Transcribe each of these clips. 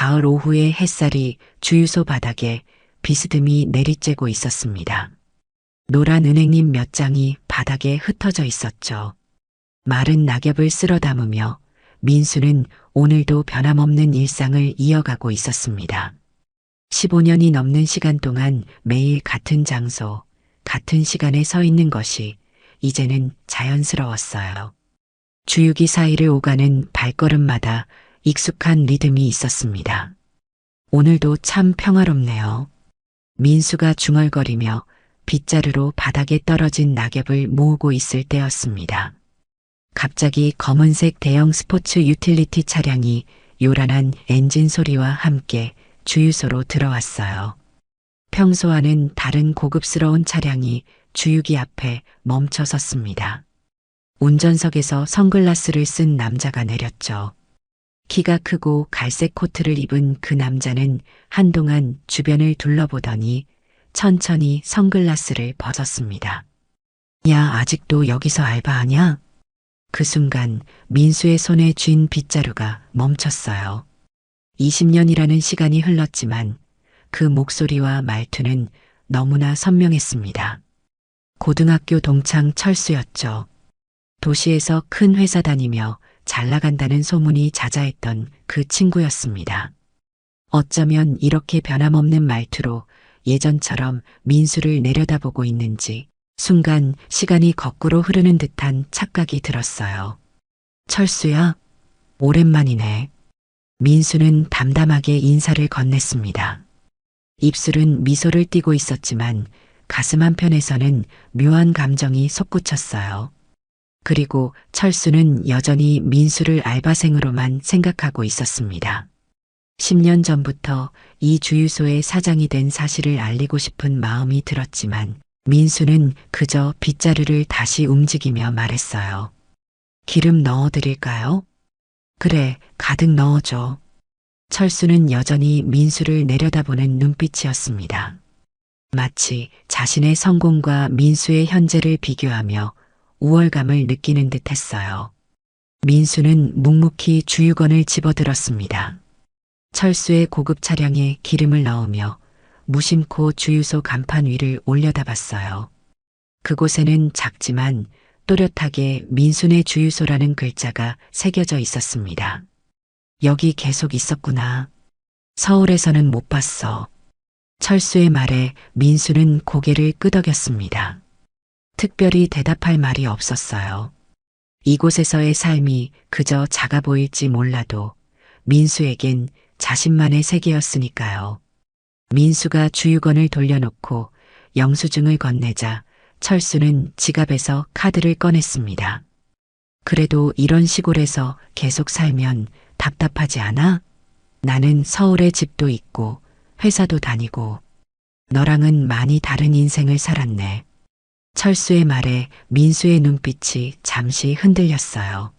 가을 오후의 햇살이 주유소 바닥에 비스듬히 내리쬐고 있었습니다. 노란 은행잎 몇 장이 바닥에 흩어져 있었죠. 마른 낙엽을 쓸어 담으며 민수는 오늘도 변함없는 일상을 이어가고 있었습니다. 15년이 넘는 시간 동안 매일 같은 장소, 같은 시간에 서 있는 것이 이제는 자연스러웠어요. 주유기 사이를 오가는 발걸음마다 익숙한 리듬이 있었습니다. 오늘도 참 평화롭네요. 민수가 중얼거리며 빗자루로 바닥에 떨어진 낙엽을 모으고 있을 때였습니다. 갑자기 검은색 대형 스포츠 유틸리티 차량이 요란한 엔진 소리와 함께 주유소로 들어왔어요. 평소와는 다른 고급스러운 차량이 주유기 앞에 멈춰 섰습니다. 운전석에서 선글라스를 쓴 남자가 내렸죠. 키가 크고 갈색 코트를 입은 그 남자는 한동안 주변을 둘러보더니 천천히 선글라스를 벗었습니다. 야, 아직도 여기서 알바하냐? 그 순간 민수의 손에 쥔 빗자루가 멈췄어요. 20년이라는 시간이 흘렀지만 그 목소리와 말투는 너무나 선명했습니다. 고등학교 동창 철수였죠. 도시에서 큰 회사 다니며 잘 나간다는 소문이 자자했던 그 친구였습니다. 어쩌면 이렇게 변함없는 말투로 예전처럼 민수를 내려다보고 있는지 순간 시간이 거꾸로 흐르는 듯한 착각이 들었어요. 철수야, 오랜만이네. 민수는 담담하게 인사를 건넸습니다. 입술은 미소를 띠고 있었지만 가슴 한편에서는 묘한 감정이 솟구쳤어요. 그리고 철수는 여전히 민수를 알바생으로만 생각하고 있었습니다. 10년 전부터 이 주유소의 사장이 된 사실을 알리고 싶은 마음이 들었지만 민수는 그저 빗자루를 다시 움직이며 말했어요. 기름 넣어드릴까요? 그래, 가득 넣어줘. 철수는 여전히 민수를 내려다보는 눈빛이었습니다. 마치 자신의 성공과 민수의 현재를 비교하며 우월감을 느끼는 듯 했어요. 민수는 묵묵히 주유건을 집어들었습니다. 철수의 고급 차량에 기름을 넣으며 무심코 주유소 간판 위를 올려다봤어요. 그곳에는 작지만 또렷하게 민수네 주유소라는 글자가 새겨져 있었습니다. 여기 계속 있었구나. 서울에서는 못 봤어. 철수의 말에 민수는 고개를 끄덕였습니다. 특별히 대답할 말이 없었어요. 이곳에서의 삶이 그저 작아 보일지 몰라도 민수에겐 자신만의 세계였으니까요. 민수가 주유건을 돌려놓고 영수증을 건네자 철수는 지갑에서 카드를 꺼냈습니다. 그래도 이런 시골에서 계속 살면 답답하지 않아? 나는 서울에 집도 있고 회사도 다니고 너랑은 많이 다른 인생을 살았네. 철수의 말에 민수의 눈빛이 잠시 흔들렸어요.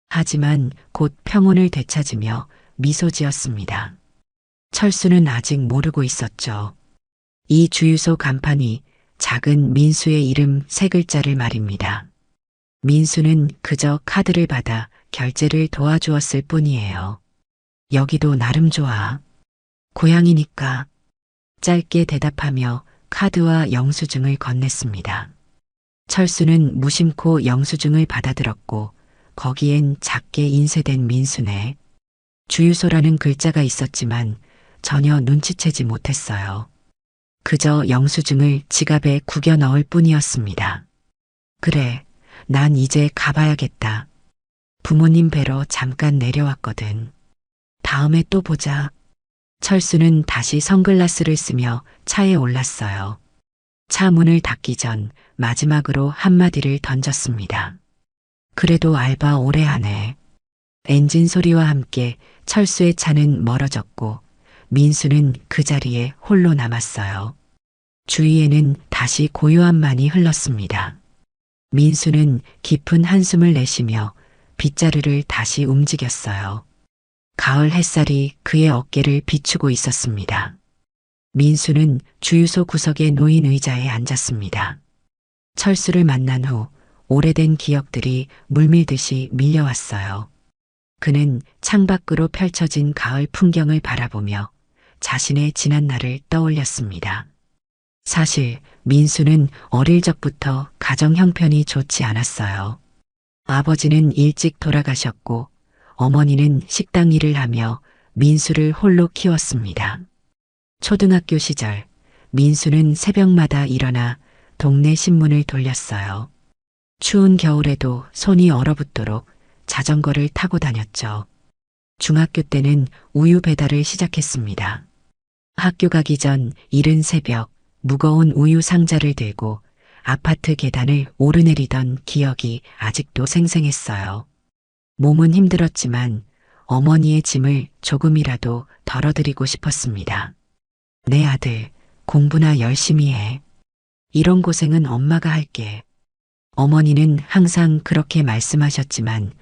하지만 곧 평온을 되찾으며 미소 지었습니다. 철수는 아직 모르고 있었죠. 이 주유소 간판이 작은 민수의 이름 3글자를 말입니다. 민수는 그저 카드를 받아 결제를 도와주었을 뿐이에요. 여기도 나름 좋아. 고향이니까. 짧게 대답하며 카드와 영수증을 건넸습니다. 철수는 무심코 영수증을 받아들었고 거기엔 작게 인쇄된 민수네. 주유소라는 글자가 있었지만 전혀 눈치채지 못했어요. 그저 영수증을 지갑에 구겨 넣을 뿐이었습니다. 그래, 난 이제 가봐야겠다. 부모님 뵈러 잠깐 내려왔거든. 다음에 또 보자. 철수는 다시 선글라스를 쓰며 차에 올랐어요. 차 문을 닫기 전 마지막으로 한마디를 던졌습니다. 그래도 알바 오래 하네. 엔진 소리와 함께 철수의 차는 멀어졌고 민수는 그 자리에 홀로 남았어요. 주위에는 다시 고요함만이 흘렀습니다. 민수는 깊은 한숨을 내쉬며 빗자루를 다시 움직였어요. 가을 햇살이 그의 어깨를 비추고 있었습니다. 민수는 주유소 구석에 놓인 의자에 앉았습니다. 철수를 만난 후 오래된 기억들이 물밀듯이 밀려왔어요. 그는 창밖으로 펼쳐진 가을 풍경을 바라보며 자신의 지난 날을 떠올렸습니다. 사실 민수는 어릴 적부터 가정 형편이 좋지 않았어요. 아버지는 일찍 돌아가셨고 어머니는 식당 일을 하며 민수를 홀로 키웠습니다. 초등학교 시절 민수는 새벽마다 일어나 동네 신문을 돌렸어요. 추운 겨울에도 손이 얼어붙도록 자전거를 타고 다녔죠. 중학교 때는 우유 배달을 시작했습니다. 학교 가기 전 이른 새벽 무거운 우유 상자를 들고 아파트 계단을 오르내리던 기억이 아직도 생생했어요. 몸은 힘들었지만 어머니의 짐을 조금이라도 덜어드리고 싶었습니다. 내 아들, 공부나 열심히 해. 이런 고생은 엄마가 할게. 어머니는 항상 그렇게 말씀하셨지만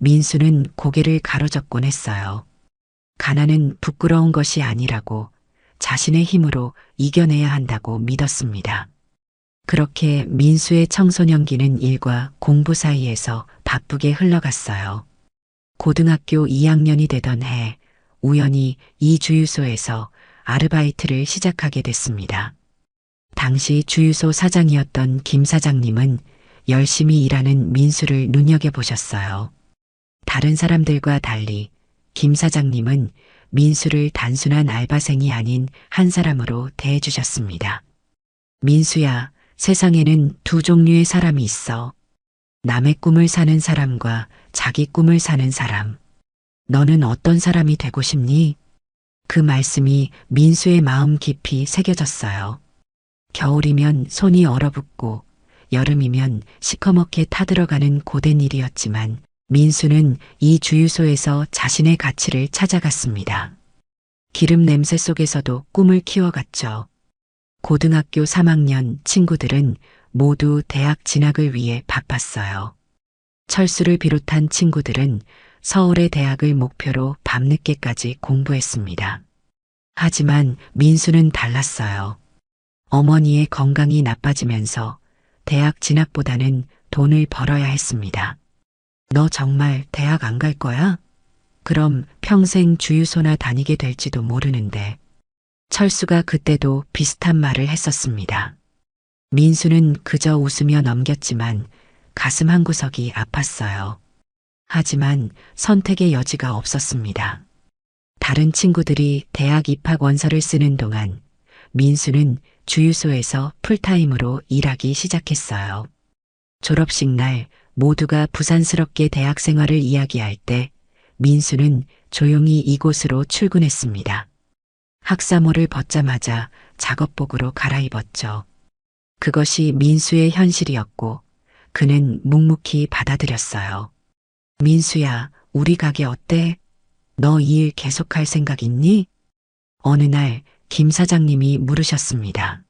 민수는 고개를 가로젓곤 했어요. 가난은 부끄러운 것이 아니라고, 자신의 힘으로 이겨내야 한다고 믿었습니다. 그렇게 민수의 청소년기는 일과 공부 사이에서 바쁘게 흘러갔어요. 고등학교 2학년이 되던 해 우연히 이 주유소에서 아르바이트를 시작하게 됐습니다. 당시 주유소 사장이었던 김 사장님은 열심히 일하는 민수를 눈여겨보셨어요. 다른 사람들과 달리 김 사장님은 민수를 단순한 알바생이 아닌 한 사람으로 대해주셨습니다. 민수야, 세상에는 두 종류의 사람이 있어. 남의 꿈을 사는 사람과 자기 꿈을 사는 사람. 너는 어떤 사람이 되고 싶니? 그 말씀이 민수의 마음 깊이 새겨졌어요. 겨울이면 손이 얼어붙고 여름이면 시커멓게 타들어가는 고된 일이었지만 민수는 이 주유소에서 자신의 가치를 찾아갔습니다. 기름 냄새 속에서도 꿈을 키워갔죠. 고등학교 3학년 친구들은 모두 대학 진학을 위해 바빴어요. 철수를 비롯한 친구들은 서울의 대학을 목표로 밤늦게까지 공부했습니다. 하지만 민수는 달랐어요. 어머니의 건강이 나빠지면서 대학 진학보다는 돈을 벌어야 했습니다. 너 정말 대학 안 갈 거야? 그럼 평생 주유소나 다니게 될지도 모르는데. 철수가 그때도 비슷한 말을 했었습니다. 민수는 그저 웃으며 넘겼지만 가슴 한구석이 아팠어요. 하지만 선택의 여지가 없었습니다. 다른 친구들이 대학 입학 원서를 쓰는 동안 민수는 주유소에서 풀타임으로 일하기 시작했어요. 졸업식 날 모두가 부산스럽게 대학 생활을 이야기할 때 민수는 조용히 이곳으로 출근했습니다. 학사모를 벗자마자 작업복으로 갈아입었죠. 그것이 민수의 현실이었고 그는 묵묵히 받아들였어요. 민수야, 우리 가게 어때? 너 이 일 계속할 생각 있니? 어느 날 김 사장님이 물으셨습니다.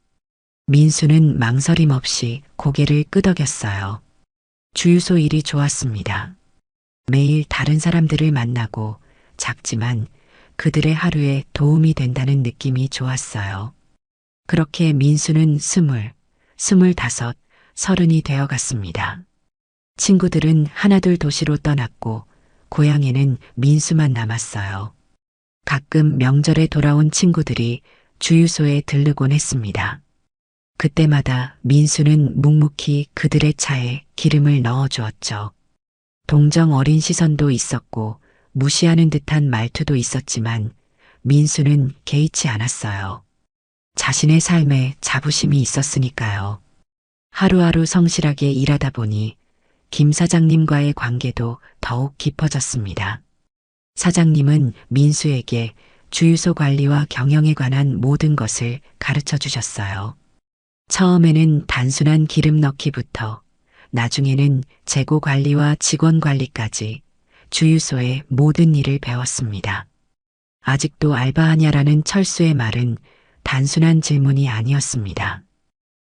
민수는 망설임 없이 고개를 끄덕였어요. 주유소 일이 좋았습니다. 매일 다른 사람들을 만나고 작지만 그들의 하루에 도움이 된다는 느낌이 좋았어요. 그렇게 민수는 20, 25, 30이 되어갔습니다. 친구들은 하나둘 도시로 떠났고 고향에는 민수만 남았어요. 가끔 명절에 돌아온 친구들이 주유소에 들르곤 했습니다. 그때마다 민수는 묵묵히 그들의 차에 기름을 넣어주었죠. 동정 어린 시선도 있었고 무시하는 듯한 말투도 있었지만 민수는 개의치 않았어요. 자신의 삶에 자부심이 있었으니까요. 하루하루 성실하게 일하다 보니 김 사장님과의 관계도 더욱 깊어졌습니다. 사장님은 민수에게 주유소 관리와 경영에 관한 모든 것을 가르쳐 주셨어요. 처음에는 단순한 기름 넣기부터 나중에는 재고 관리와 직원 관리까지 주유소의 모든 일을 배웠습니다. 아직도 알바하냐라는 철수의 말은 단순한 질문이 아니었습니다.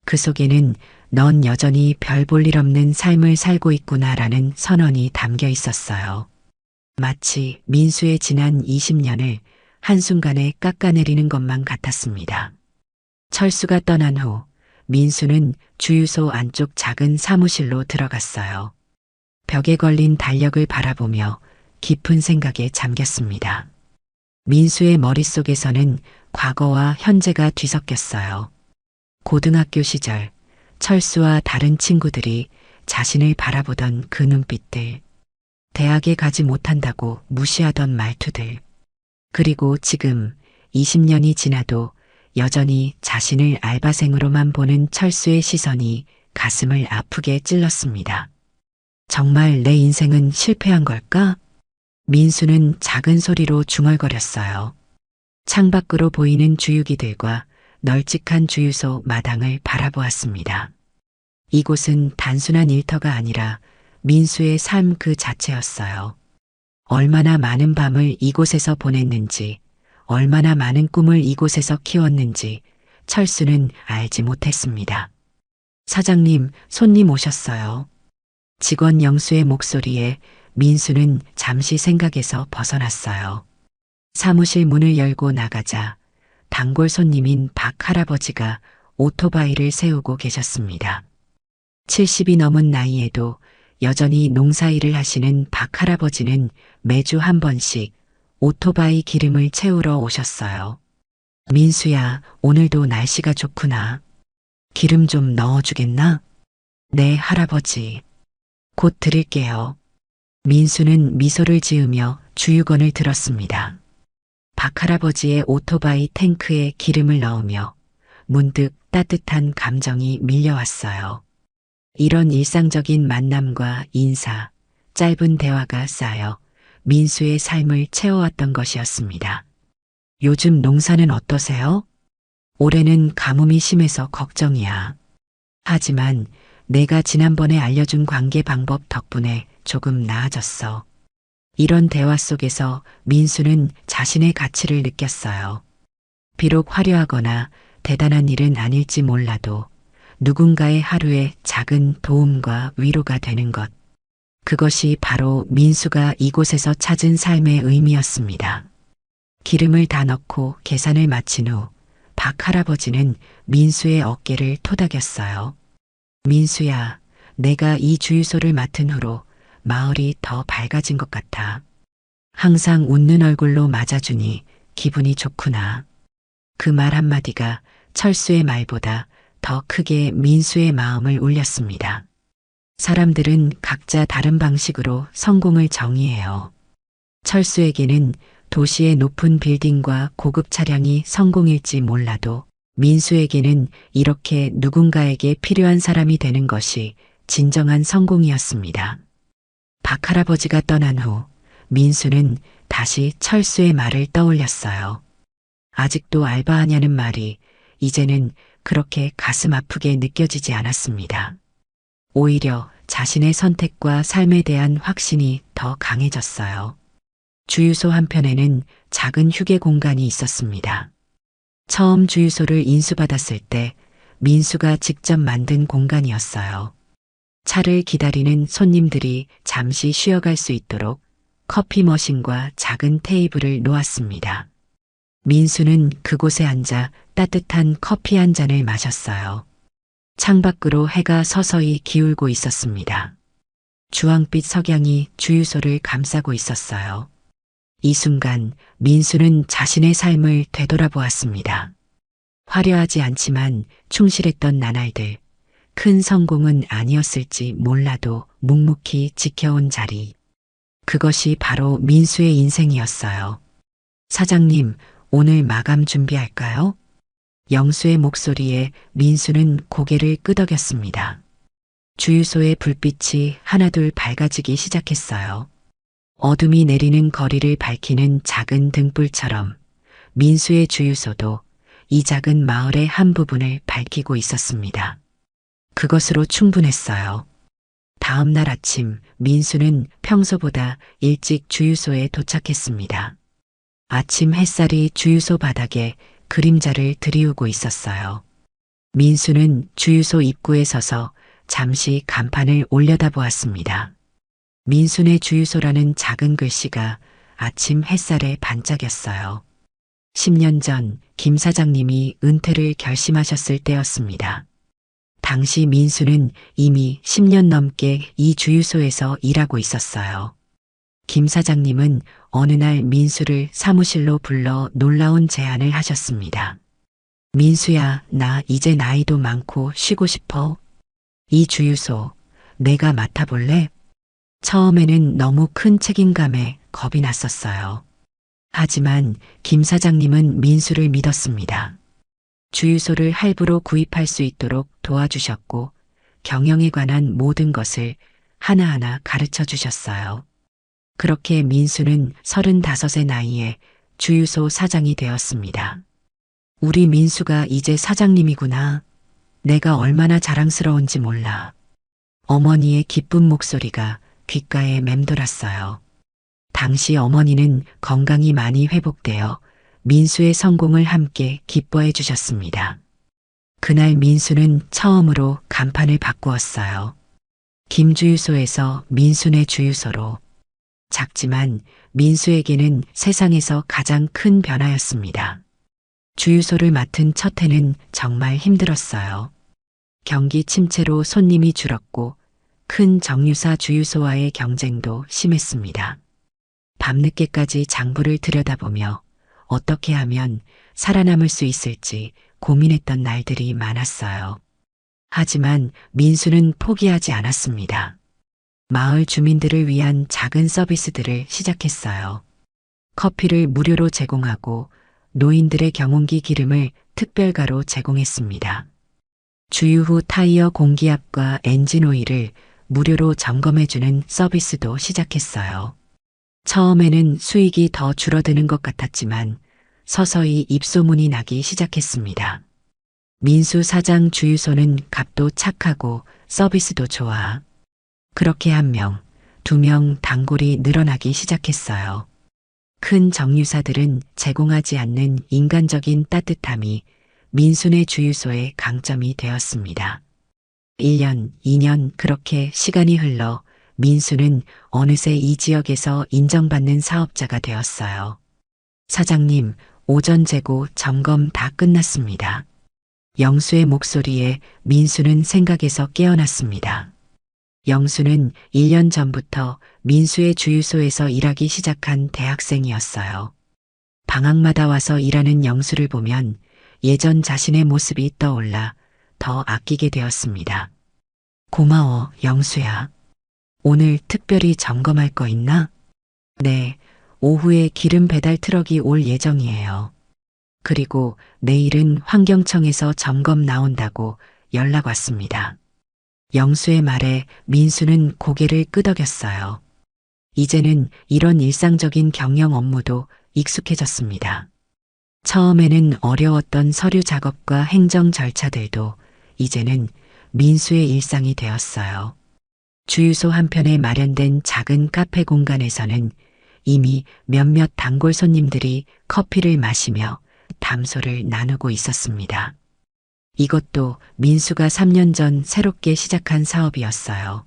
그 속에는 넌 여전히 별 볼 일 없는 삶을 살고 있구나라는 선언이 담겨 있었어요. 마치 민수의 지난 20년을 한순간에 깎아내리는 것만 같았습니다. 철수가 떠난 후 민수는 주유소 안쪽 작은 사무실로 들어갔어요. 벽에 걸린 달력을 바라보며 깊은 생각에 잠겼습니다. 민수의 머릿속에서는 과거와 현재가 뒤섞였어요. 고등학교 시절 철수와 다른 친구들이 자신을 바라보던 그 눈빛들, 대학에 가지 못한다고 무시하던 말투들, 그리고 지금 20년이 지나도 여전히 자신을 알바생으로만 보는 철수의 시선이 가슴을 아프게 찔렀습니다. 정말 내 인생은 실패한 걸까? 민수는 작은 소리로 중얼거렸어요. 창밖으로 보이는 주유기들과 널찍한 주유소 마당을 바라보았습니다. 이곳은 단순한 일터가 아니라 민수의 삶 그 자체였어요. 얼마나 많은 밤을 이곳에서 보냈는지, 얼마나 많은 꿈을 이곳에서 키웠는지 철수는 알지 못했습니다. 사장님, 손님 오셨어요. 직원 영수의 목소리에 민수는 잠시 생각에서 벗어났어요. 사무실 문을 열고 나가자 단골 손님인 박 할아버지가 오토바이를 세우고 계셨습니다. 70이 넘은 나이에도 여전히 농사일을 하시는 박 할아버지는 매주 한 번씩 오토바이 기름을 채우러 오셨어요. 민수야, 오늘도 날씨가 좋구나. 기름 좀 넣어주겠나? 네, 할아버지. 곧 드릴게요. 민수는 미소를 지으며 주유건을 들었습니다. 박 할아버지의 오토바이 탱크에 기름을 넣으며 문득 따뜻한 감정이 밀려왔어요. 이런 일상적인 만남과 인사, 짧은 대화가 쌓여 민수의 삶을 채워왔던 것이었습니다. 요즘 농사는 어떠세요? 올해는 가뭄이 심해서 걱정이야. 하지만 내가 지난번에 알려준 관계 방법 덕분에 조금 나아졌어. 이런 대화 속에서 민수는 자신의 가치를 느꼈어요. 비록 화려하거나 대단한 일은 아닐지 몰라도 누군가의 하루에 작은 도움과 위로가 되는 것. 그것이 바로 민수가 이곳에서 찾은 삶의 의미였습니다. 기름을 다 넣고 계산을 마친 후 박 할아버지는 민수의 어깨를 토닥였어요. 민수야, 내가 이 주유소를 맡은 후로 마을이 더 밝아진 것 같아. 항상 웃는 얼굴로 맞아주니 기분이 좋구나. 그 말 한마디가 철수의 말보다 더 크게 민수의 마음을 울렸습니다. 사람들은 각자 다른 방식으로 성공을 정의해요. 철수에게는 도시의 높은 빌딩과 고급 차량이 성공일지 몰라도 민수에게는 이렇게 누군가에게 필요한 사람이 되는 것이 진정한 성공이었습니다. 박 할아버지가 떠난 후 민수는 다시 철수의 말을 떠올렸어요. 아직도 알바하냐는 말이 이제는 그렇게 가슴 아프게 느껴지지 않았습니다. 오히려 자신의 선택과 삶에 대한 확신이 더 강해졌어요. 주유소 한편에는 작은 휴게 공간이 있었습니다. 처음 주유소를 인수받았을 때 민수가 직접 만든 공간이었어요. 차를 기다리는 손님들이 잠시 쉬어갈 수 있도록 커피 머신과 작은 테이블을 놓았습니다. 민수는 그곳에 앉아 따뜻한 커피 한 잔을 마셨어요. 창밖으로 해가 서서히 기울고 있었습니다. 주황빛 석양이 주유소를 감싸고 있었어요. 이 순간 민수는 자신의 삶을 되돌아보았습니다. 화려하지 않지만 충실했던 나날들, 큰 성공은 아니었을지 몰라도 묵묵히 지켜온 자리. 그것이 바로 민수의 인생이었어요. 사장님, 오늘 마감 준비할까요? 영수의 목소리에 민수는 고개를 끄덕였습니다. 주유소의 불빛이 하나둘 밝아지기 시작했어요. 어둠이 내리는 거리를 밝히는 작은 등불처럼 민수의 주유소도 이 작은 마을의 한 부분을 밝히고 있었습니다. 그것으로 충분했어요. 다음 날 아침 민수는 평소보다 일찍 주유소에 도착했습니다. 아침 햇살이 주유소 바닥에 그림자를 드리우고 있었어요. 민수는 주유소 입구에 서서 잠시 간판을 올려다보았습니다. 민수네 주유소라는 작은 글씨가 아침 햇살에 반짝였어요. 10년 전 김 사장님이 은퇴를 결심하셨을 때였습니다. 당시 민수는 이미 10년 넘게 이 주유소에서 일하고 있었어요. 김 사장님은 어느 날 민수를 사무실로 불러 놀라운 제안을 하셨습니다. 민수야, 나 이제 나이도 많고 쉬고 싶어. 이 주유소 내가 맡아볼래? 처음에는 너무 큰 책임감에 겁이 났었어요. 하지만 김 사장님은 민수를 믿었습니다. 주유소를 할부로 구입할 수 있도록 도와주셨고 경영에 관한 모든 것을 하나하나 가르쳐 주셨어요. 그렇게 민수는 35의 나이에 주유소 사장이 되었습니다. 우리 민수가 이제 사장님이구나. 내가 얼마나 자랑스러운지 몰라. 어머니의 기쁜 목소리가 귓가에 맴돌았어요. 당시 어머니는 건강이 많이 회복되어 민수의 성공을 함께 기뻐해 주셨습니다. 그날 민수는 처음으로 간판을 바꾸었어요. 김주유소에서 민수네 주유소로. 작지만 민수에게는 세상에서 가장 큰 변화였습니다. 주유소를 맡은 첫 해는 정말 힘들었어요. 경기 침체로 손님이 줄었고 큰 정유사 주유소와의 경쟁도 심했습니다. 밤늦게까지 장부를 들여다보며 어떻게 하면 살아남을 수 있을지 고민했던 날들이 많았어요. 하지만 민수는 포기하지 않았습니다. 마을 주민들을 위한 작은 서비스들을 시작했어요. 커피를 무료로 제공하고 노인들의 경운기 기름을 특별가로 제공했습니다. 주유 후 타이어 공기압과 엔진 오일을 무료로 점검해주는 서비스도 시작했어요. 처음에는 수익이 더 줄어드는 것 같았지만 서서히 입소문이 나기 시작했습니다. 민수 사장 주유소는 값도 착하고 서비스도 좋아. 그렇게 1명, 2명 단골이 늘어나기 시작했어요. 큰 정유사들은 제공하지 않는 인간적인 따뜻함이 민수네 주유소의 강점이 되었습니다. 1년, 2년 그렇게 시간이 흘러 민수는 어느새 이 지역에서 인정받는 사업자가 되었어요. 사장님, 오전 재고 점검 다 끝났습니다. 영수의 목소리에 민수는 생각에서 깨어났습니다. 영수는 1년 전부터 민수의 주유소에서 일하기 시작한 대학생이었어요. 방학마다 와서 일하는 영수를 보면 예전 자신의 모습이 떠올라 더 아끼게 되었습니다. 고마워, 영수야. 오늘 특별히 점검할 거 있나? 네, 오후에 기름 배달 트럭이 올 예정이에요. 그리고 내일은 환경청에서 점검 나온다고 연락 왔습니다. 영수의 말에 민수는 고개를 끄덕였어요. 이제는 이런 일상적인 경영 업무도 익숙해졌습니다. 처음에는 어려웠던 서류 작업과 행정 절차들도 이제는 민수의 일상이 되었어요. 주유소 한편에 마련된 작은 카페 공간에서는 이미 몇몇 단골 손님들이 커피를 마시며 담소를 나누고 있었습니다. 이것도 민수가 3년 전 새롭게 시작한 사업이었어요.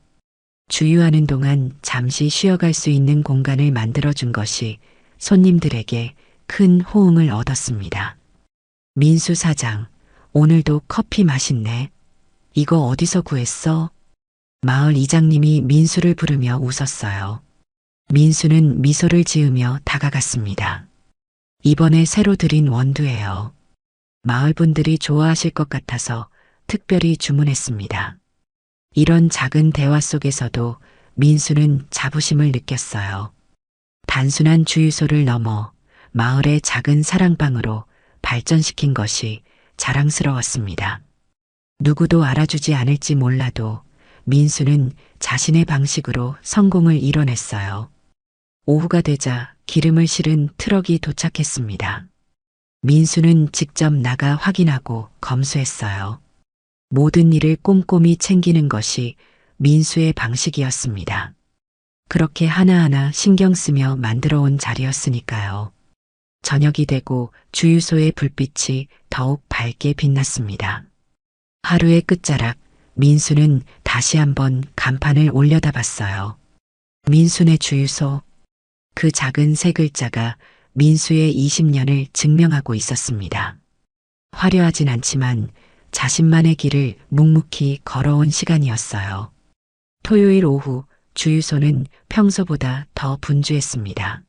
주유하는 동안 잠시 쉬어갈 수 있는 공간을 만들어준 것이 손님들에게 큰 호응을 얻었습니다. 민수 사장, 오늘도 커피 맛있네. 이거 어디서 구했어? 마을 이장님이 민수를 부르며 웃었어요. 민수는 미소를 지으며 다가갔습니다. 이번에 새로 들인 원두예요. 마을 분들이 좋아하실 것 같아서 특별히 주문했습니다. 이런 작은 대화 속에서도 민수는 자부심을 느꼈어요. 단순한 주유소를 넘어 마을의 작은 사랑방으로 발전시킨 것이 자랑스러웠습니다. 누구도 알아주지 않을지 몰라도 민수는 자신의 방식으로 성공을 이뤄냈어요. 오후가 되자 기름을 실은 트럭이 도착했습니다. 민수는 직접 나가 확인하고 검수했어요. 모든 일을 꼼꼼히 챙기는 것이 민수의 방식이었습니다. 그렇게 하나하나 신경 쓰며 만들어 온 자리였으니까요. 저녁이 되고 주유소의 불빛이 더욱 밝게 빛났습니다. 하루의 끝자락, 민수는 다시 한번 간판을 올려다 봤어요. 민수네 주유소. 그 작은 세 글자가 민수의 20년을 증명하고 있었습니다. 화려하진 않지만 자신만의 길을 묵묵히 걸어온 시간이었어요. 토요일 오후 주유소는 평소보다 더 분주했습니다.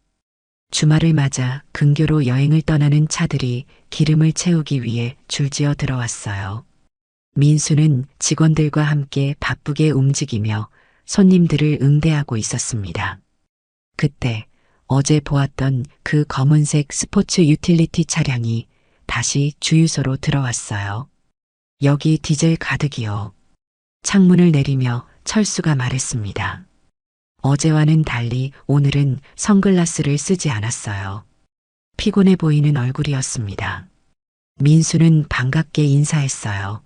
주말을 맞아 근교로 여행을 떠나는 차들이 기름을 채우기 위해 줄지어 들어왔어요. 민수는 직원들과 함께 바쁘게 움직이며 손님들을 응대하고 있었습니다. 그때 어제 보았던 그 검은색 스포츠 유틸리티 차량이 다시 주유소로 들어왔어요. 여기 디젤 가득이요. 창문을 내리며 철수가 말했습니다. 어제와는 달리 오늘은 선글라스를 쓰지 않았어요. 피곤해 보이는 얼굴이었습니다. 민수는 반갑게 인사했어요.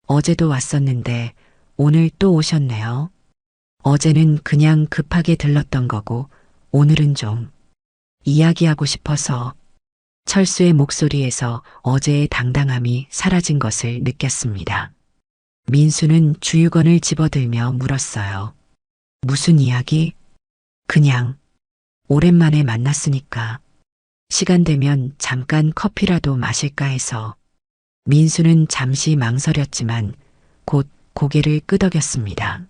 어제도 왔었는데 오늘 또 오셨네요. 어제는 그냥 급하게 들렀던 거고 오늘은 좀 이야기하고 싶어서. 철수의 목소리에서 어제의 당당함이 사라진 것을 느꼈습니다. 민수는 주유건을 집어들며 물었어요. 무슨 이야기? 그냥 오랜만에 만났으니까 시간 되면 잠깐 커피라도 마실까 해서. 민수는 잠시 망설였지만 곧 고개를 끄덕였습니다.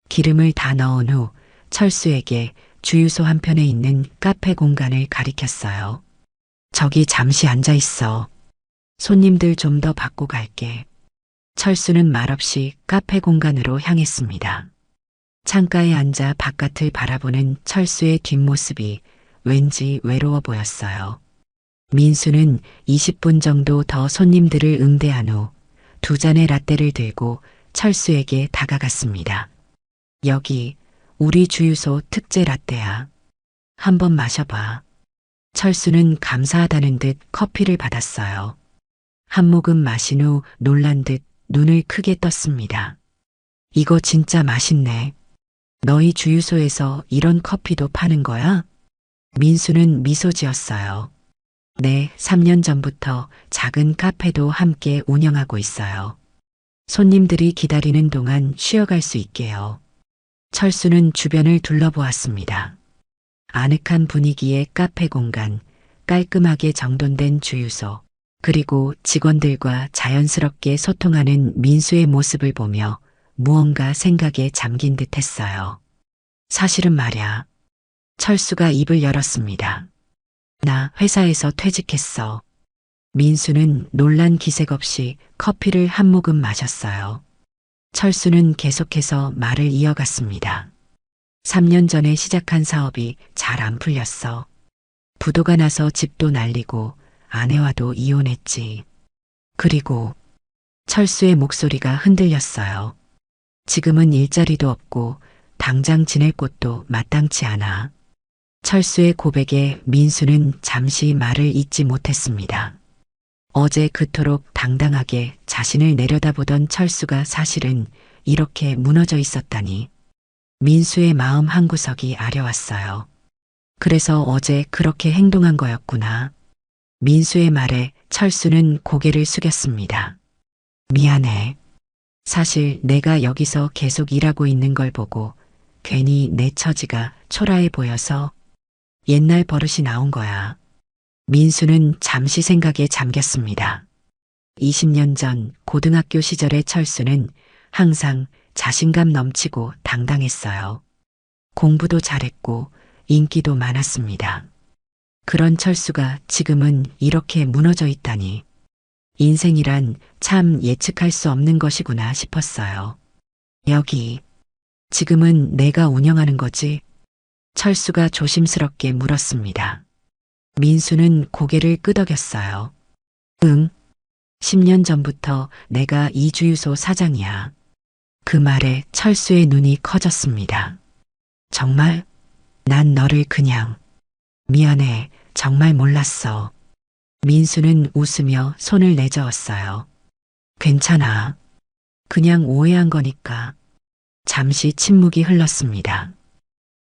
기름을 다 넣은 후 철수에게 주유소 한편에 있는 카페 공간을 가리켰어요. 저기 잠시 앉아 있어. 손님들 좀 더 받고 갈게. 철수는 말없이 카페 공간으로 향했습니다. 창가에 앉아 바깥을 바라보는 철수의 뒷모습이 왠지 외로워 보였어요. 민수는 20분 정도 더 손님들을 응대한 후 2잔의 라떼를 들고 철수에게 다가갔습니다. 여기 우리 주유소 특제 라떼야. 한번 마셔봐. 철수는 감사하다는 듯 커피를 받았어요. 한 모금 마신 후 놀란 듯 눈을 크게 떴습니다. 이거 진짜 맛있네. 너희 주유소에서 이런 커피도 파는 거야? 민수는 미소 지었어요. 네, 3년 전부터 작은 카페도 함께 운영하고 있어요. 손님들이 기다리는 동안 쉬어갈 수 있게요. 철수는 주변을 둘러보았습니다. 아늑한 분위기의 카페 공간, 깔끔하게 정돈된 주유소, 그리고 직원들과 자연스럽게 소통하는 민수의 모습을 보며 무언가 생각에 잠긴 듯 했어요. 사실은 말야. 철수가 입을 열었습니다. 나 회사에서 퇴직했어. 민수는 놀란 기색 없이 커피를 한 모금 마셨어요. 철수는 계속해서 말을 이어갔습니다. 3년 전에 시작한 사업이 잘 안 풀렸어. 부도가 나서 집도 날리고 아내와도 이혼했지. 그리고 철수의 목소리가 흔들렸어요. 지금은 일자리도 없고 당장 지낼 곳도 마땅치 않아. 철수의 고백에 민수는 잠시 말을 잇지 못했습니다. 어제 그토록 당당하게 자신을 내려다보던 철수가 사실은 이렇게 무너져 있었다니. 민수의 마음 한구석이 아려왔어요. 그래서 어제 그렇게 행동한 거였구나. 민수의 말에 철수는 고개를 숙였습니다. 미안해. 사실 내가 여기서 계속 일하고 있는 걸 보고 괜히 내 처지가 초라해 보여서 옛날 버릇이 나온 거야. 민수는 잠시 생각에 잠겼습니다. 20년 전 고등학교 시절의 철수는 항상 자신감 넘치고 당당했어요. 공부도 잘했고 인기도 많았습니다. 그런 철수가 지금은 이렇게 무너져 있다니. 인생이란 참 예측할 수 없는 것이구나 싶었어요. 여기, 지금은 내가 운영하는 거지? 철수가 조심스럽게 물었습니다. 민수는 고개를 끄덕였어요. 응, 10년 전부터 내가 이 주유소 사장이야. 그 말에 철수의 눈이 커졌습니다. 정말? 난 너를 그냥. 미안해, 정말 몰랐어. 민수는 웃으며 손을 내저었어요. 괜찮아. 그냥 오해한 거니까. 잠시 침묵이 흘렀습니다.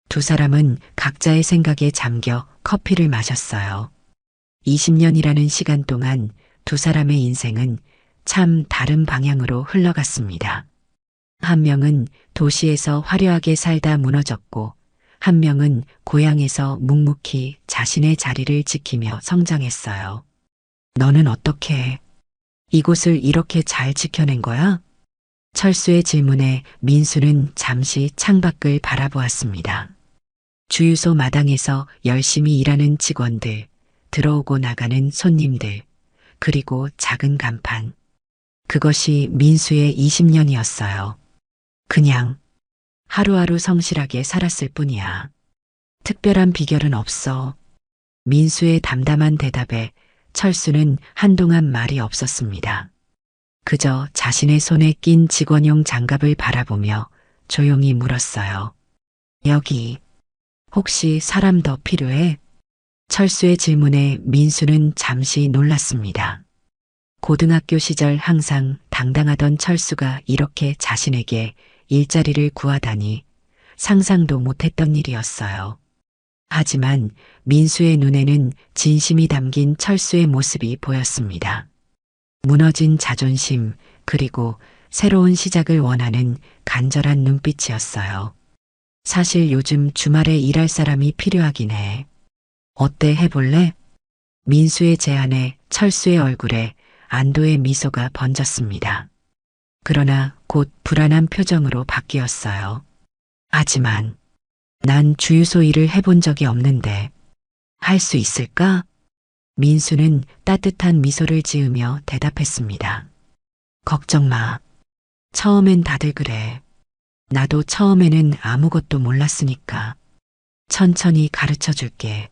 두 사람은 각자의 생각에 잠겨 커피를 마셨어요. 20년이라는 시간 동안 두 사람의 인생은 참 다른 방향으로 흘러갔습니다. 한 명은 도시에서 화려하게 살다 무너졌고, 한 명은 고향에서 묵묵히 자신의 자리를 지키며 성장했어요. 너는 어떻게 이곳을 이렇게 잘 지켜낸 거야? 철수의 질문에 민수는 잠시 창밖을 바라보았습니다. 주유소 마당에서 열심히 일하는 직원들, 들어오고 나가는 손님들, 그리고 작은 간판. 그것이 민수의 20년이었어요. 그냥 하루하루 성실하게 살았을 뿐이야. 특별한 비결은 없어. 민수의 담담한 대답에 철수는 한동안 말이 없었습니다. 그저 자신의 손에 낀 직원용 장갑을 바라보며 조용히 물었어요. 여기 혹시 사람 더 필요해? 철수의 질문에 민수는 잠시 놀랐습니다. 고등학교 시절 항상 당당하던 철수가 이렇게 자신에게 일자리를 구하다니 상상도 못했던 일이었어요. 하지만 민수의 눈에는 진심이 담긴 철수의 모습이 보였습니다. 무너진 자존심, 그리고 새로운 시작을 원하는 간절한 눈빛이었어요. 사실 요즘 주말에 일할 사람이 필요하긴 해. 어때 해볼래? 민수의 제안에 철수의 얼굴에 안도의 미소가 번졌습니다. 그러나 곧 불안한 표정으로 바뀌었어요. 하지만 난 주유소 일을 해본 적이 없는데 할 수 있을까? 민수는 따뜻한 미소를 지으며 대답했습니다. 걱정 마. 처음엔 다들 그래. 나도 처음에는 아무것도 몰랐으니까. 천천히 가르쳐 줄게.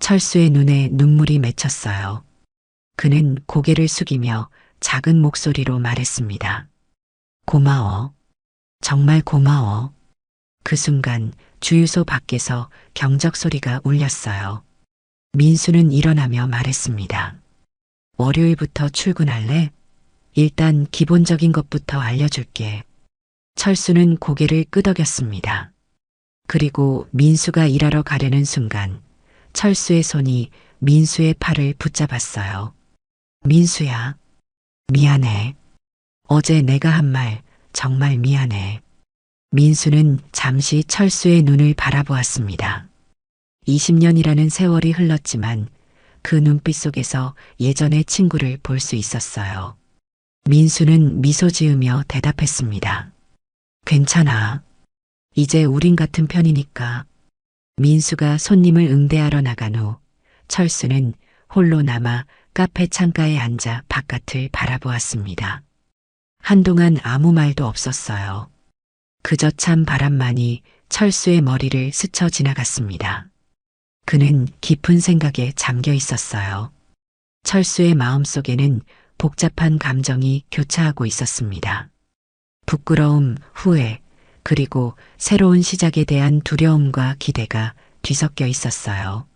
철수의 눈에 눈물이 맺혔어요. 그는 고개를 숙이며 작은 목소리로 말했습니다. 고마워. 정말 고마워. 그 순간 주유소 밖에서 경적 소리가 울렸어요. 민수는 일어나며 말했습니다. 월요일부터 출근할래? 일단 기본적인 것부터 알려줄게. 철수는 고개를 끄덕였습니다. 그리고 민수가 일하러 가려는 순간 철수의 손이 민수의 팔을 붙잡았어요. 민수야, 미안해. 어제 내가 한 말 정말 미안해. 민수는 잠시 철수의 눈을 바라보았습니다. 20년이라는 세월이 흘렀지만 그 눈빛 속에서 예전의 친구를 볼 수 있었어요. 민수는 미소 지으며 대답했습니다. 괜찮아. 이제 우린 같은 편이니까. 민수가 손님을 응대하러 나간 후 철수는 홀로 남아 카페 창가에 앉아 바깥을 바라보았습니다. 한동안 아무 말도 없었어요. 그저 찬 바람만이 철수의 머리를 스쳐 지나갔습니다. 그는 깊은 생각에 잠겨 있었어요. 철수의 마음속에는 복잡한 감정이 교차하고 있었습니다. 부끄러움, 후회, 그리고 새로운 시작에 대한 두려움과 기대가 뒤섞여 있었어요.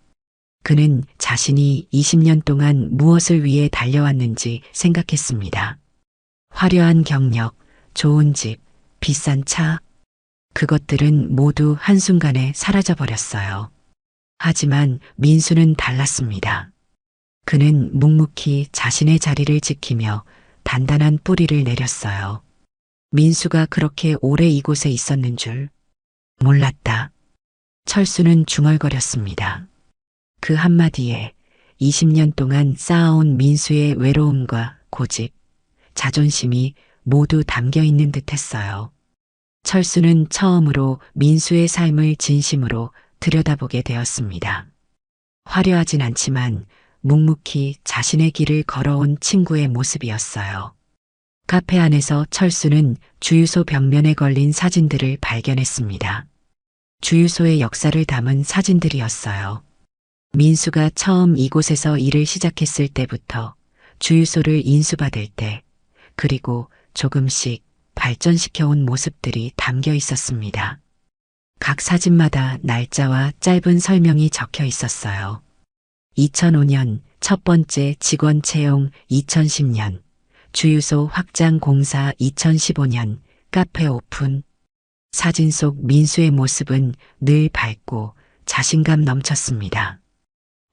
그는 자신이 20년 동안 무엇을 위해 달려왔는지 생각했습니다. 화려한 경력, 좋은 집, 비싼 차, 그것들은 모두 한순간에 사라져버렸어요. 하지만 민수는 달랐습니다. 그는 묵묵히 자신의 자리를 지키며 단단한 뿌리를 내렸어요. 민수가 그렇게 오래 이곳에 있었는 줄 몰랐다. 철수는 중얼거렸습니다. 그 한마디에 20년 동안 쌓아온 민수의 외로움과 고집, 자존심이 모두 담겨 있는 듯 했어요. 철수는 처음으로 민수의 삶을 진심으로 들여다보게 되었습니다. 화려하진 않지만 묵묵히 자신의 길을 걸어온 친구의 모습이었어요. 카페 안에서 철수는 주유소 벽면에 걸린 사진들을 발견했습니다. 주유소의 역사를 담은 사진들이었어요. 민수가 처음 이곳에서 일을 시작했을 때부터 주유소를 인수받을 때, 그리고 조금씩 발전시켜온 모습들이 담겨 있었습니다. 각 사진마다 날짜와 짧은 설명이 적혀 있었어요. 2005년 첫 번째 직원 채용, 2010년 주유소 확장 공사, 2015년 카페 오픈. 사진 속 민수의 모습은 늘 밝고 자신감 넘쳤습니다.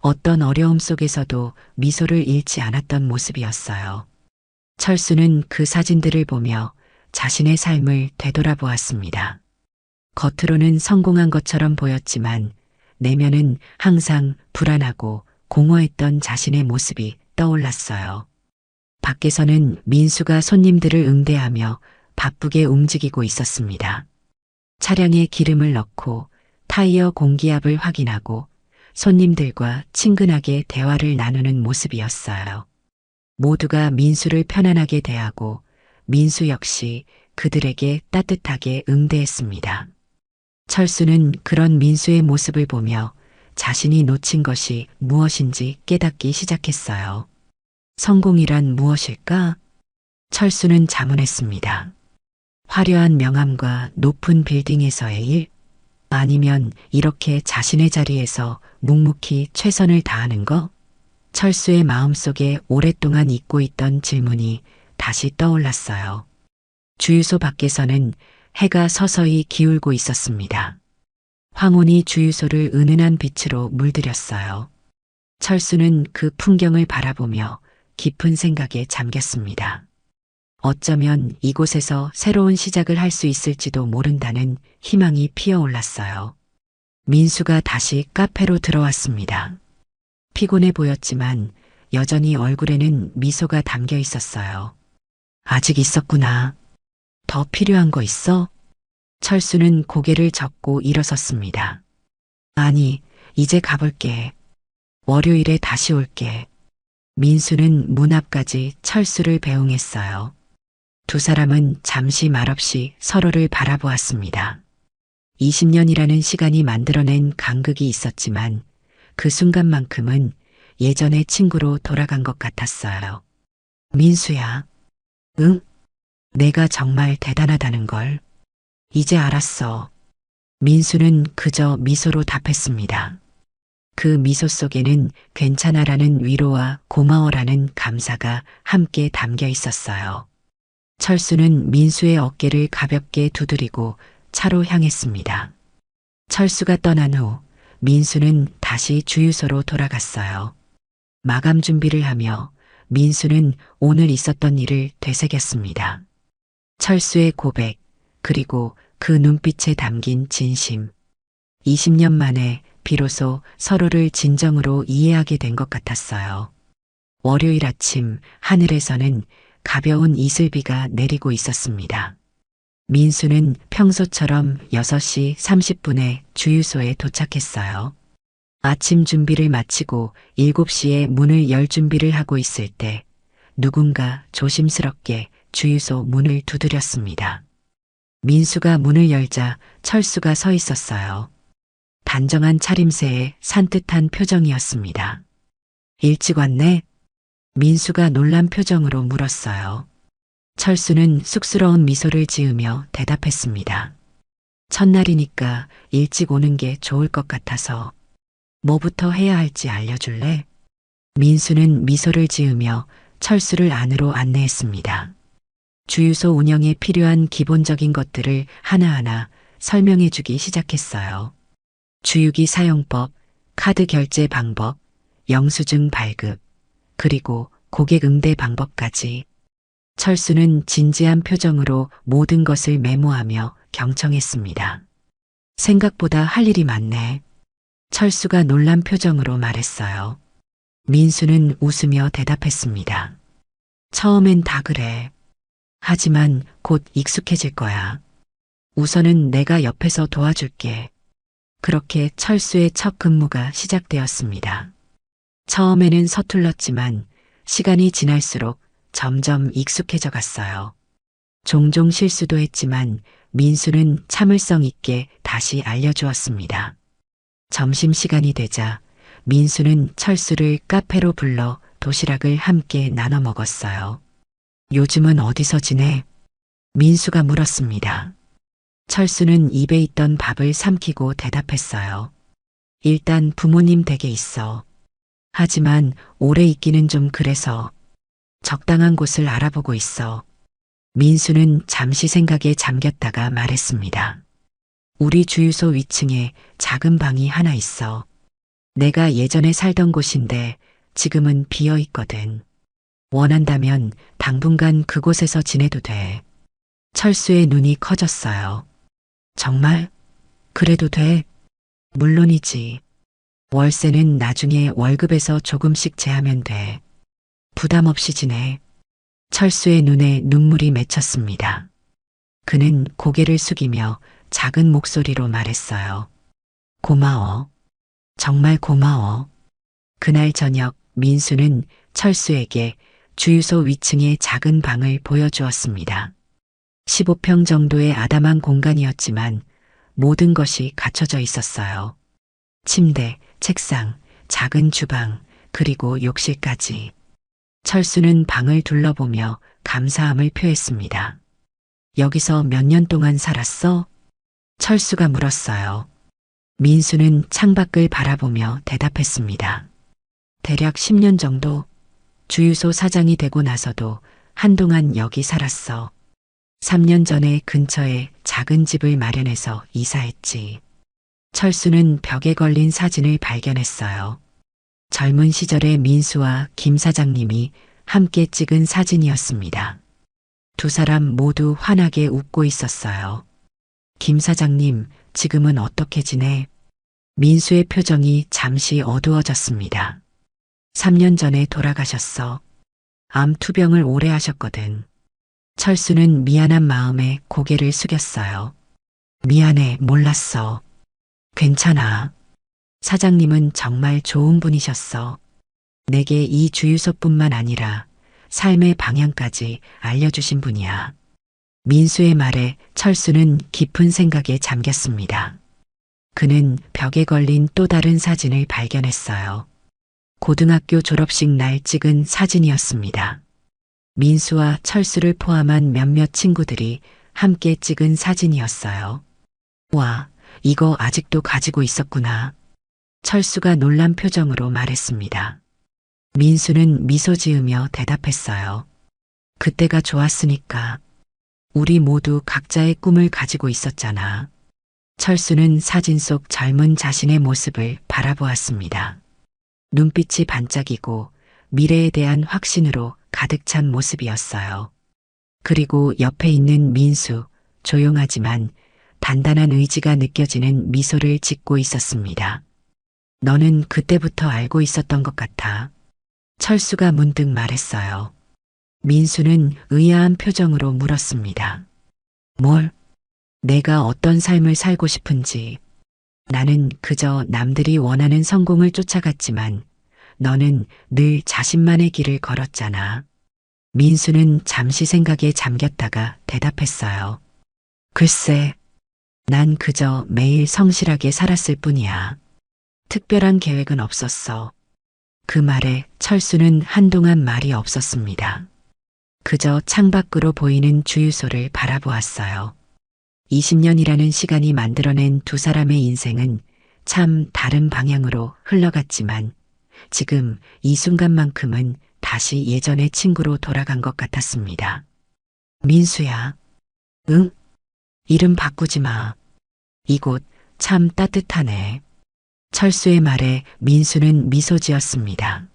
어떤 어려움 속에서도 미소를 잃지 않았던 모습이었어요. 철수는 그 사진들을 보며 자신의 삶을 되돌아보았습니다. 겉으로는 성공한 것처럼 보였지만 내면은 항상 불안하고 공허했던 자신의 모습이 떠올랐어요. 밖에서는 민수가 손님들을 응대하며 바쁘게 움직이고 있었습니다. 차량에 기름을 넣고 타이어 공기압을 확인하고 손님들과 친근하게 대화를 나누는 모습이었어요. 모두가 민수를 편안하게 대하고 민수 역시 그들에게 따뜻하게 응대했습니다. 철수는 그런 민수의 모습을 보며 자신이 놓친 것이 무엇인지 깨닫기 시작했어요. 성공이란 무엇일까? 철수는 자문했습니다. 화려한 명함과 높은 빌딩에서의 일? 아니면 이렇게 자신의 자리에서 묵묵히 최선을 다하는 거? 철수의 마음속에 오랫동안 잊고 있던 질문이 다시 떠올랐어요. 주유소 밖에서는 해가 서서히 기울고 있었습니다. 황혼이 주유소를 은은한 빛으로 물들였어요. 철수는 그 풍경을 바라보며 깊은 생각에 잠겼습니다. 어쩌면 이곳에서 새로운 시작을 할 수 있을지도 모른다는 희망이 피어올랐어요. 민수가 다시 카페로 들어왔습니다. 피곤해 보였지만 여전히 얼굴에는 미소가 담겨 있었어요. 아직 있었구나. 더 필요한 거 있어? 철수는 고개를 젓고 일어섰습니다. 아니, 이제 가볼게. 월요일에 다시 올게. 민수는 문 앞까지 철수를 배웅했어요. 두 사람은 잠시 말없이 서로를 바라보았습니다. 20년이라는 시간이 만들어낸 간극이 있었지만 그 순간만큼은 예전의 친구로 돌아간 것 같았어요. 민수야. 응? 내가 정말 대단하다는 걸. 이제 알았어. 민수는 그저 미소로 답했습니다. 그 미소 속에는 괜찮아라는 위로와 고마워라는 감사가 함께 담겨 있었어요. 철수는 민수의 어깨를 가볍게 두드리고 차로 향했습니다. 철수가 떠난 후 민수는 다시 주유소로 돌아갔어요. 마감 준비를 하며 민수는 오늘 있었던 일을 되새겼습니다. 철수의 고백, 그리고 그 눈빛에 담긴 진심. 20년 만에 비로소 서로를 진정으로 이해하게 된 것 같았어요. 월요일 아침 하늘에서는 가벼운 이슬비가 내리고 있었습니다. 민수는 평소처럼 6시 30분에 주유소에 도착했어요. 아침 준비를 마치고 7시에 문을 열 준비를 하고 있을 때 누군가 조심스럽게 주유소 문을 두드렸습니다. 민수가 문을 열자 철수가 서 있었어요. 단정한 차림새에 산뜻한 표정이었습니다. 일찍 왔네? 민수가 놀란 표정으로 물었어요. 철수는 쑥스러운 미소를 지으며 대답했습니다. 첫날이니까 일찍 오는 게 좋을 것 같아서 뭐부터 해야 할지 알려줄래? 민수는 미소를 지으며 철수를 안으로 안내했습니다. 주유소 운영에 필요한 기본적인 것들을 하나하나 설명해 주기 시작했어요. 주유기 사용법, 카드 결제 방법, 영수증 발급, 그리고 고객 응대 방법까지. 철수는 진지한 표정으로 모든 것을 메모하며 경청했습니다. 생각보다 할 일이 많네. 철수가 놀란 표정으로 말했어요. 민수는 웃으며 대답했습니다. 처음엔 다 그래. 하지만 곧 익숙해질 거야. 우선은 내가 옆에서 도와줄게. 그렇게 철수의 첫 근무가 시작되었습니다. 처음에는 서툴렀지만 시간이 지날수록 점점 익숙해져 갔어요. 종종 실수도 했지만 민수는 참을성 있게 다시 알려주었습니다. 점심시간이 되자 민수는 철수를 카페로 불러 도시락을 함께 나눠 먹었어요. 요즘은 어디서 지내? 민수가 물었습니다. 철수는 입에 있던 밥을 삼키고 대답했어요. 일단 부모님 댁에 있어. 하지만 오래 있기는 좀 그래서 적당한 곳을 알아보고 있어. 민수는 잠시 생각에 잠겼다가 말했습니다. 우리 주유소 위층에 작은 방이 하나 있어. 내가 예전에 살던 곳인데 지금은 비어 있거든. 원한다면 당분간 그곳에서 지내도 돼. 철수의 눈이 커졌어요. 정말? 그래도 돼? 물론이지. 월세는 나중에 월급에서 조금씩 제하면 돼. 부담 없이 지내. 철수의 눈에 눈물이 맺혔습니다. 그는 고개를 숙이며 작은 목소리로 말했어요. 고마워. 정말 고마워. 그날 저녁 민수는 철수에게 주유소 위층의 작은 방을 보여주었습니다. 15평 정도의 아담한 공간이었지만 모든 것이 갖춰져 있었어요. 침대, 책상, 작은 주방, 그리고 욕실까지. 철수는 방을 둘러보며 감사함을 표했습니다. 여기서 몇 년 동안 살았어? 철수가 물었어요. 민수는 창밖을 바라보며 대답했습니다. 대략 10년 정도? 주유소 사장이 되고 나서도 한동안 여기 살았어. 3년 전에 근처에 작은 집을 마련해서 이사했지. 철수는 벽에 걸린 사진을 발견했어요. 젊은 시절의 민수와 김 사장님이 함께 찍은 사진이었습니다. 두 사람 모두 환하게 웃고 있었어요. 김 사장님, 지금은 어떻게 지내? 민수의 표정이 잠시 어두워졌습니다. 3년 전에 돌아가셨어. 암 투병을 오래 하셨거든. 철수는 미안한 마음에 고개를 숙였어요. 미안해, 몰랐어. 괜찮아. 사장님은 정말 좋은 분이셨어. 내게 이 주유소뿐만 아니라 삶의 방향까지 알려주신 분이야. 민수의 말에 철수는 깊은 생각에 잠겼습니다. 그는 벽에 걸린 또 다른 사진을 발견했어요. 고등학교 졸업식 날 찍은 사진이었습니다. 민수와 철수를 포함한 몇몇 친구들이 함께 찍은 사진이었어요. 와, 이거 아직도 가지고 있었구나. 철수가 놀란 표정으로 말했습니다. 민수는 미소 지으며 대답했어요. 그때가 좋았으니까. 우리 모두 각자의 꿈을 가지고 있었잖아. 철수는 사진 속 젊은 자신의 모습을 바라보았습니다. 눈빛이 반짝이고 미래에 대한 확신으로 가득 찬 모습이었어요. 그리고 옆에 있는 민수, 조용하지만 단단한 의지가 느껴지는 미소를 짓고 있었습니다. 너는 그때부터 알고 있었던 것 같아. 철수가 문득 말했어요. 민수는 의아한 표정으로 물었습니다. 뭘? 내가 어떤 삶을 살고 싶은지. 나는 그저 남들이 원하는 성공을 쫓아갔지만 너는 늘 자신만의 길을 걸었잖아. 민수는 잠시 생각에 잠겼다가 대답했어요. 글쎄, 난 그저 매일 성실하게 살았을 뿐이야. 특별한 계획은 없었어. 그 말에 철수는 한동안 말이 없었습니다. 그저 창밖으로 보이는 주유소를 바라보았어요. 20년이라는 시간이 만들어낸 두 사람의 인생은 참 다른 방향으로 흘러갔지만 지금 이 순간만큼은 다시 예전의 친구로 돌아간 것 같았습니다. 민수야. 응? 이름 바꾸지 마. 이곳 참 따뜻하네. 철수의 말에 민수는 미소 지었습니다.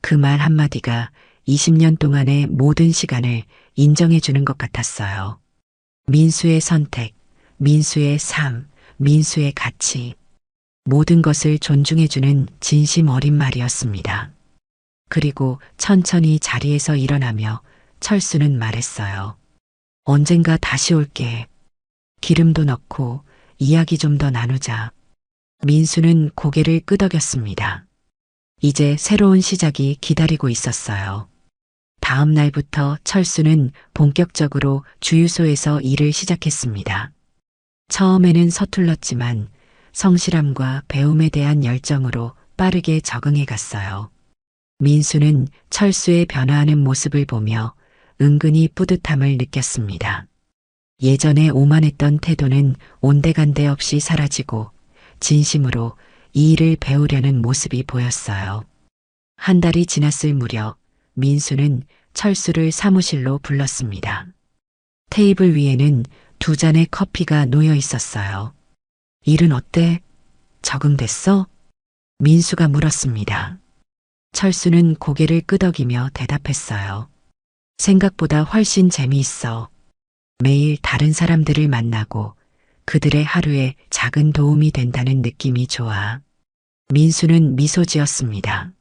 그 말 한마디가 20년 동안의 모든 시간을 인정해 주는 것 같았어요. 민수의 선택, 민수의 삶, 민수의 가치. 모든 것을 존중해 주는 진심 어린 말이었습니다. 그리고 천천히 자리에서 일어나며 철수는 말했어요. 언젠가 다시 올게. 기름도 넣고 이야기 좀 더 나누자. 민수는 고개를 끄덕였습니다. 이제 새로운 시작이 기다리고 있었어요. 다음 날부터 철수는 본격적으로 주유소에서 일을 시작했습니다. 처음에는 서툴렀지만 성실함과 배움에 대한 열정으로 빠르게 적응해 갔어요. 민수는 철수의 변화하는 모습을 보며 은근히 뿌듯함을 느꼈습니다. 예전에 오만했던 태도는 온데간데 없이 사라지고 진심으로 이 일을 배우려는 모습이 보였어요. 한 달이 지났을 무렵 민수는 철수를 사무실로 불렀습니다. 테이블 위에는 두 잔의 커피가 놓여 있었어요. 일은 어때? 적응됐어? 민수가 물었습니다. 철수는 고개를 끄덕이며 대답했어요. 생각보다 훨씬 재미있어. 매일 다른 사람들을 만나고 그들의 하루에 작은 도움이 된다는 느낌이 좋아. 민수는 미소 지었습니다.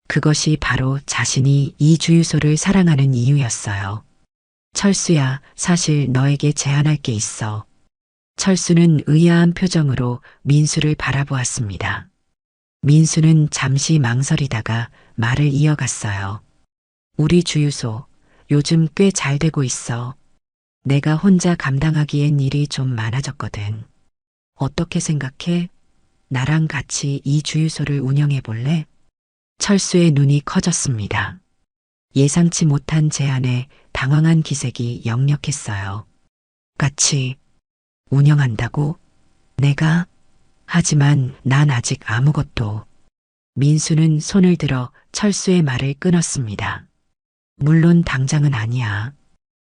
그것이 바로 자신이 이 주유소를 사랑하는 이유였어요. 철수야, 사실 너에게 제안할 게 있어. 철수는 의아한 표정으로 민수를 바라보았습니다. 민수는 잠시 망설이다가 말을 이어갔어요. 우리 주유소 요즘 꽤 잘 되고 있어. 내가 혼자 감당하기엔 일이 좀 많아졌거든. 어떻게 생각해? 나랑 같이 이 주유소를 운영해 볼래? 철수의 눈이 커졌습니다. 예상치 못한 제안에 당황한 기색이 역력했어요. 같이 운영한다고? 내가? 하지만 난 아직 아무것도. 민수는 손을 들어 철수의 말을 끊었습니다. 물론 당장은 아니야.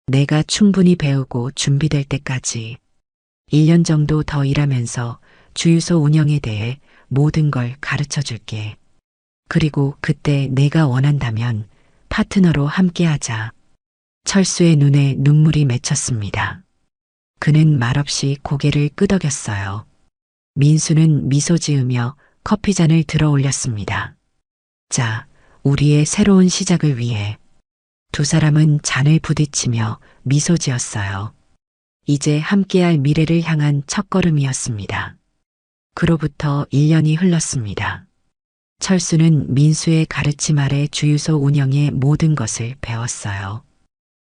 내가 충분히 배우고 준비될 때까지 1년 정도 더 일하면서 주유소 운영에 대해 모든 걸 가르쳐 줄게. 그리고 그때 내가 원한다면 파트너로 함께하자. 철수의 눈에 눈물이 맺혔습니다. 그는 말없이 고개를 끄덕였어요. 민수는 미소 지으며 커피잔을 들어 올렸습니다. 자, 우리의 새로운 시작을 위해. 두 사람은 잔을 부딪히며 미소 지었어요. 이제 함께할 미래를 향한 첫걸음이었습니다. 그로부터 1년이 흘렀습니다. 철수는 민수의 가르침 아래 주유소 운영의 모든 것을 배웠어요.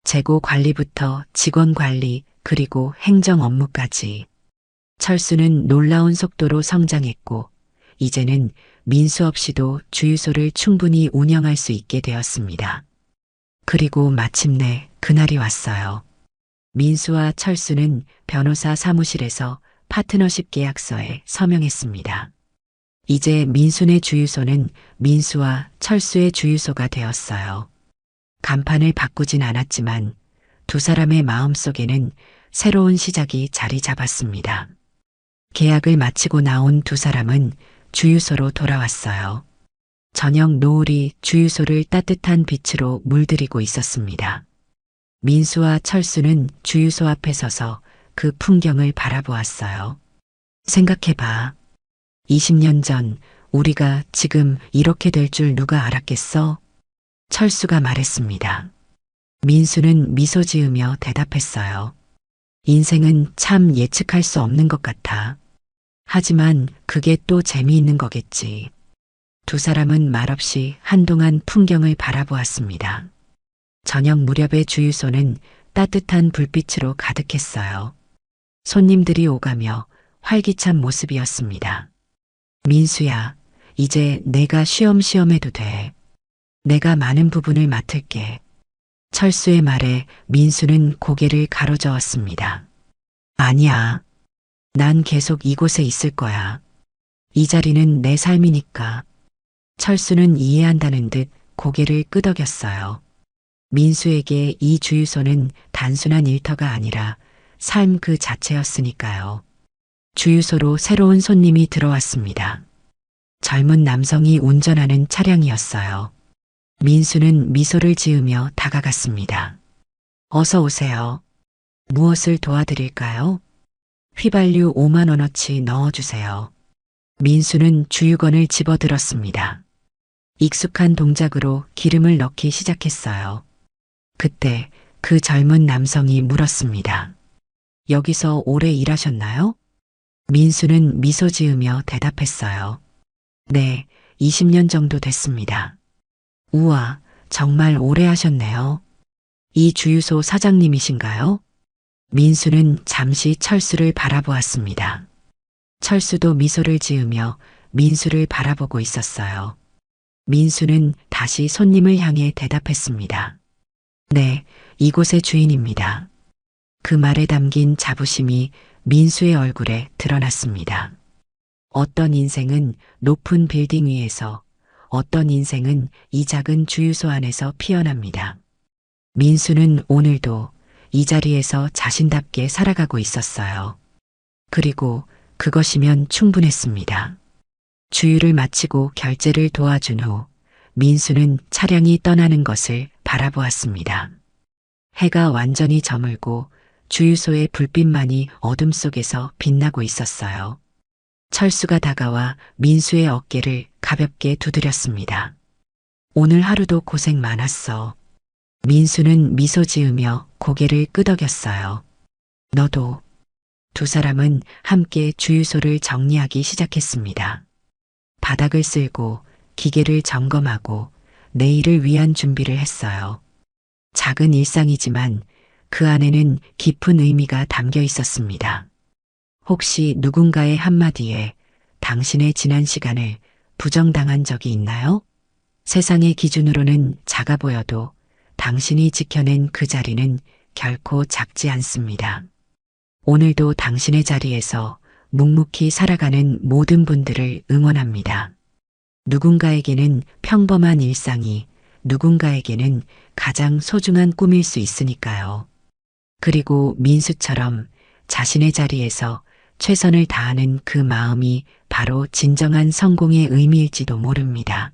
재고 관리부터 직원 관리 그리고 행정 업무까지. 철수는 놀라운 속도로 성장했고 이제는 민수 없이도 주유소를 충분히 운영할 수 있게 되었습니다. 그리고 마침내 그날이 왔어요. 민수와 철수는 변호사 사무실에서 파트너십 계약서에 서명했습니다. 이제 민수네 주유소는 민수와 철수의 주유소가 되었어요. 간판을 바꾸진 않았지만 두 사람의 마음속에는 새로운 시작이 자리 잡았습니다. 계약을 마치고 나온 두 사람은 주유소로 돌아왔어요. 저녁 노을이 주유소를 따뜻한 빛으로 물들이고 있었습니다. 민수와 철수는 주유소 앞에 서서 그 풍경을 바라보았어요. 생각해봐. 20년 전 우리가 지금 이렇게 될 줄 누가 알았겠어? 철수가 말했습니다. 민수는 미소 지으며 대답했어요. 인생은 참 예측할 수 없는 것 같아. 하지만 그게 또 재미있는 거겠지. 두 사람은 말없이 한동안 풍경을 바라보았습니다. 저녁 무렵의 주유소는 따뜻한 불빛으로 가득했어요. 손님들이 오가며 활기찬 모습이었습니다. 민수야, 이제 내가 쉬엄쉬엄 해도 돼. 내가 많은 부분을 맡을게. 철수의 말에 민수는 고개를 가로저었습니다. 아니야. 난 계속 이곳에 있을 거야. 이 자리는 내 삶이니까. 철수는 이해한다는 듯 고개를 끄덕였어요. 민수에게 이 주유소는 단순한 일터가 아니라 삶 그 자체였으니까요. 주유소로 새로운 손님이 들어왔습니다. 젊은 남성이 운전하는 차량이었어요. 민수는 미소를 지으며 다가갔습니다. 어서 오세요. 무엇을 도와드릴까요? 휘발유 5만 원어치 넣어주세요. 민수는 주유건을 집어들었습니다. 익숙한 동작으로 기름을 넣기 시작했어요. 그때 그 젊은 남성이 물었습니다. 여기서 오래 일하셨나요? 민수는 미소 지으며 대답했어요. 네, 20년 정도 됐습니다. 우와, 정말 오래 하셨네요. 이 주유소 사장님이신가요? 민수는 잠시 철수를 바라보았습니다. 철수도 미소를 지으며 민수를 바라보고 있었어요. 민수는 다시 손님을 향해 대답했습니다. 네, 이곳의 주인입니다. 그 말에 담긴 자부심이 민수의 얼굴에 드러났습니다. 어떤 인생은 높은 빌딩 위에서, 어떤 인생은 이 작은 주유소 안에서 피어납니다. 민수는 오늘도 이 자리에서 자신답게 살아가고 있었어요. 그리고 그것이면 충분했습니다. 주유를 마치고 결제를 도와준 후 민수는 차량이 떠나는 것을 바라보았습니다. 해가 완전히 저물고 주유소의 불빛만이 어둠 속에서 빛나고 있었어요. 철수가 다가와 민수의 어깨를 가볍게 두드렸습니다. 오늘 하루도 고생 많았어. 민수는 미소 지으며 고개를 끄덕였어요. 너도. 두 사람은 함께 주유소를 정리하기 시작했습니다. 바닥을 쓸고 기계를 점검하고 내일을 위한 준비를 했어요. 작은 일상이지만 그 안에는 깊은 의미가 담겨 있었습니다. 혹시 누군가의 한마디에 당신의 지난 시간을 부정당한 적이 있나요? 세상의 기준으로는 작아 보여도 당신이 지켜낸 그 자리는 결코 작지 않습니다. 오늘도 당신의 자리에서 묵묵히 살아가는 모든 분들을 응원합니다. 누군가에게는 평범한 일상이 누군가에게는 가장 소중한 꿈일 수 있으니까요. 그리고 민수처럼 자신의 자리에서 최선을 다하는 그 마음이 바로 진정한 성공의 의미일지도 모릅니다.